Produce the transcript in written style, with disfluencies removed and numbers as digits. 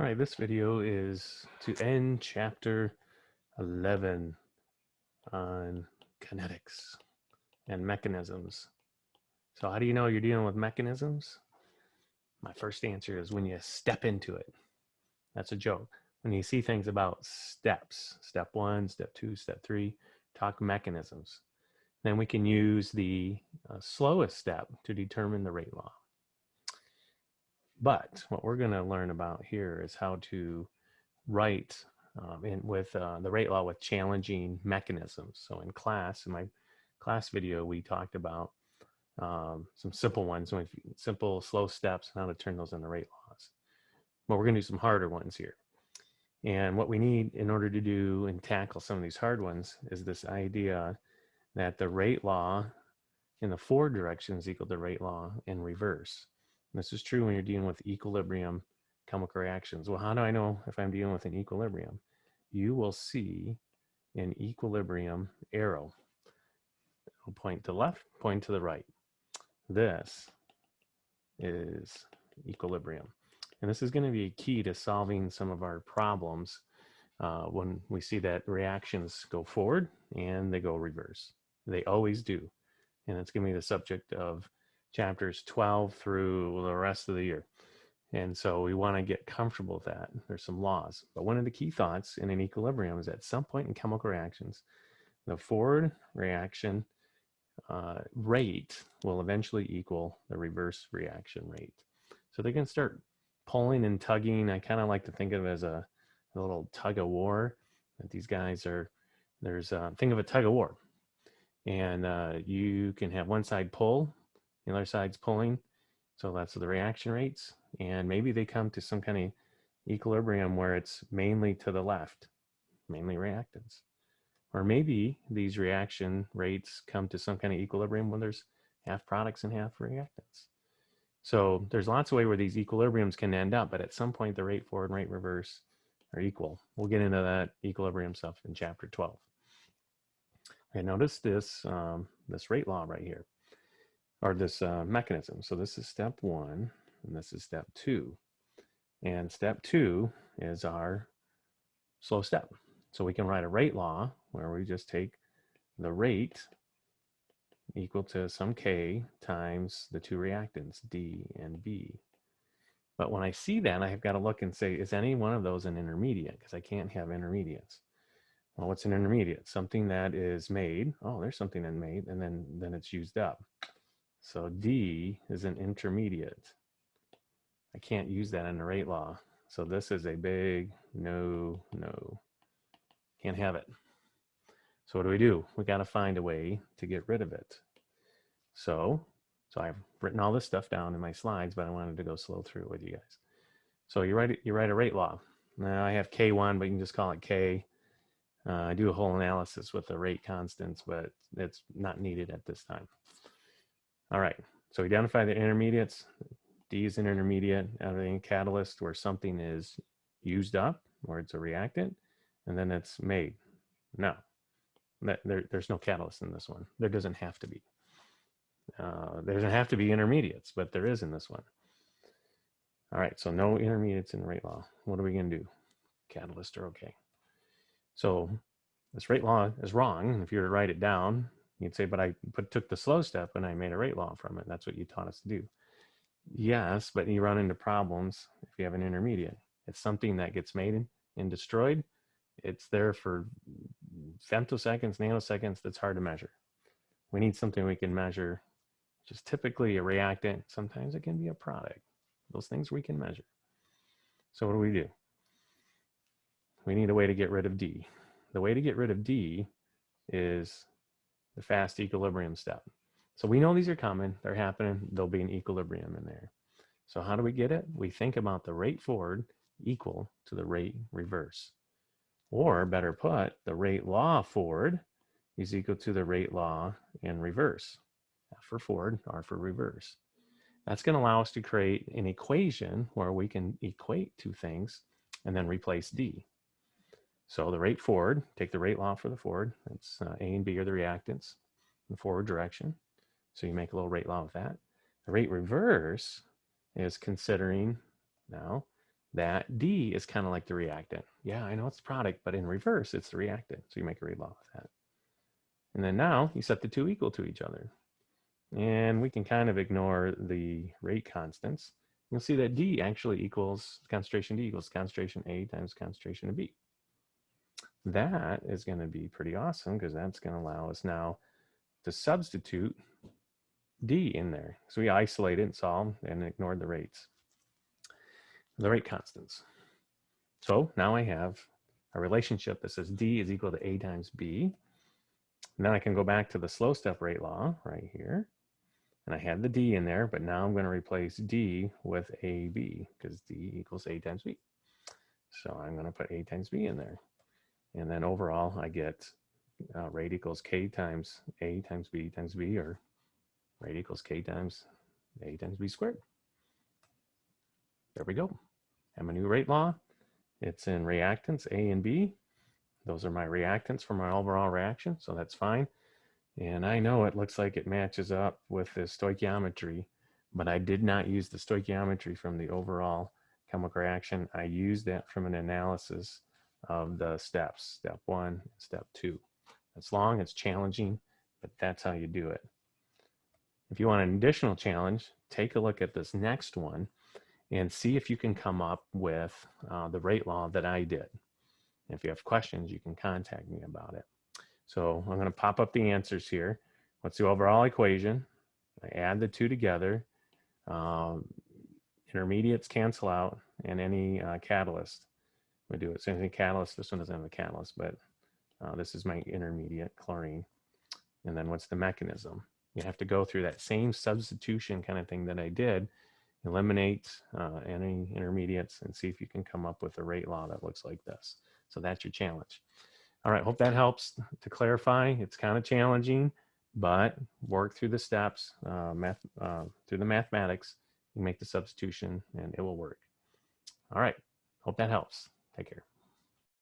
All right, this video is to end chapter 11 on kinetics and mechanisms. So how do you know you're dealing with mechanisms? My first answer is when you step into it. That's a joke. When you see things about steps, step 1, step 2, step 3, talk mechanisms. Then we can use the slowest step to determine the rate law. But what we're going to learn about here is how to write with the rate law with challenging mechanisms. So in class, in my class video, we talked about some simple ones, simple slow steps, and how to turn those into rate laws. Well, we're going to do some harder ones here. And what we need in order to do and tackle some of these hard ones is this idea that the rate law in the forward direction is equal to rate law in reverse. And this is true when you're dealing with equilibrium chemical reactions. Well, how do I know if I'm dealing with an equilibrium? You will see an equilibrium arrow. It'll point to the left, point to the right. This is equilibrium. And this is going to be a key to solving some of our problems when we see that reactions go forward and they go reverse. They always do. And it's going to be the subject of chapters 12 through the rest of the year. And so we want to get comfortable with that. There's some laws. But one of the key thoughts in an equilibrium is at some point in chemical reactions, the forward reaction rate will eventually equal the reverse reaction rate. So they're going to start pulling and tugging. I kind of like to think of it as a little tug of war. That these guys are, think of a tug of war. And you can have one side pull, the other side's pulling. So that's the reaction rates. And maybe they come to some kind of equilibrium where it's mainly to the left, mainly reactants. Or maybe these reaction rates come to some kind of equilibrium when there's half products and half reactants. So there's lots of ways where these equilibriums can end up, but at some point the rate forward and rate reverse are equal. We'll get into that equilibrium stuff in chapter 12. Okay, notice this, this rate law right here, or this mechanism. So this is step 1, and this is step 2. And step 2 is our slow step. So we can write a rate law where we just take the rate equal to some K times the two reactants, D and B. But when I see that, I've got to look and say, is any one of those an intermediate? Because I can't have intermediates. Well, what's an intermediate? Something that is made. Oh, there's something that made, and then it's used up. So D is an intermediate. I can't use that in the rate law. So this is a big no. Can't have it. So what do? We got to find a way to get rid of it. So I've written all this stuff down in my slides, but I wanted to go slow through it with you guys. So you write a rate law. Now I have K1, but you can just call it K. I do a whole analysis with the rate constants, but it's not needed at this time. All right, so identify the intermediates. D is an intermediate out of a catalyst where something is used up, or it's a reactant, and then it's made. No, there's no catalyst in this one. There doesn't have to be. There doesn't have to be intermediates, but there is in this one. All right, so no intermediates in the rate law. What are we going to do? Catalysts are okay. So this rate law is wrong. If you were to write it down, you'd say, but I took the slow step and I made a rate law from it. That's what you taught us to do. Yes, but you run into problems if you have an intermediate. It's something that gets made and destroyed. It's there for femtoseconds, nanoseconds. That's hard to measure. We need something we can measure, which is typically a reactant. Sometimes it can be a product. Those things we can measure. So what do? We need a way to get rid of D. The way to get rid of D is the fast equilibrium step. So we know these are coming, they're happening, there'll be an equilibrium in there. So how do we get it? We think about the rate forward equal to the rate reverse. Or better put, the rate law forward is equal to the rate law in reverse. F for forward, R for reverse. That's going to allow us to create an equation where we can equate two things and then replace D. So the rate forward, take the rate law for the forward. That's A and B are the reactants in the forward direction. So you make a little rate law with that. The rate reverse is considering now that D is kind of like the reactant. Yeah, I know it's the product, but in reverse, it's the reactant. So you make a rate law with that. And then now you set the two equal to each other. And we can kind of ignore the rate constants. You'll see that D actually equals concentration D equals concentration A times concentration of B. That is going to be pretty awesome because that's going to allow us now to substitute D in there. So we isolated and solved and ignored the rates, the rate constants. So now I have a relationship that says D is equal to A times B. And then I can go back to the slow step rate law right here. And I had the D in there, but now I'm going to replace D with AB because D equals A times B. So I'm going to put A times B in there. And then overall, I get rate equals K times A times B times B, or rate equals K times A times B squared. There we go. I have a new rate law. It's in reactants A and B. Those are my reactants for my overall reaction, so that's fine. And I know it looks like it matches up with the stoichiometry, but I did not use the stoichiometry from the overall chemical reaction. I used that from an analysis of the steps, step 1 and step 2. It's long, it's challenging, but that's how you do it. If you want an additional challenge, take a look at this next one and see if you can come up with the rate law that I did. If you have questions, you can contact me about it. So I'm going to pop up the answers here. What's the overall equation? I add the two together. Intermediates cancel out, and any catalyst. We do it. So any catalyst, this one doesn't have a catalyst, but this is my intermediate, chlorine. And then what's the mechanism? You have to go through that same substitution kind of thing that I did, eliminate any intermediates, and see if you can come up with a rate law that looks like this. So that's your challenge. All right, hope that helps to clarify. It's kind of challenging, but work through the steps, through the mathematics, you make the substitution, and it will work. All right, hope that helps. Take care.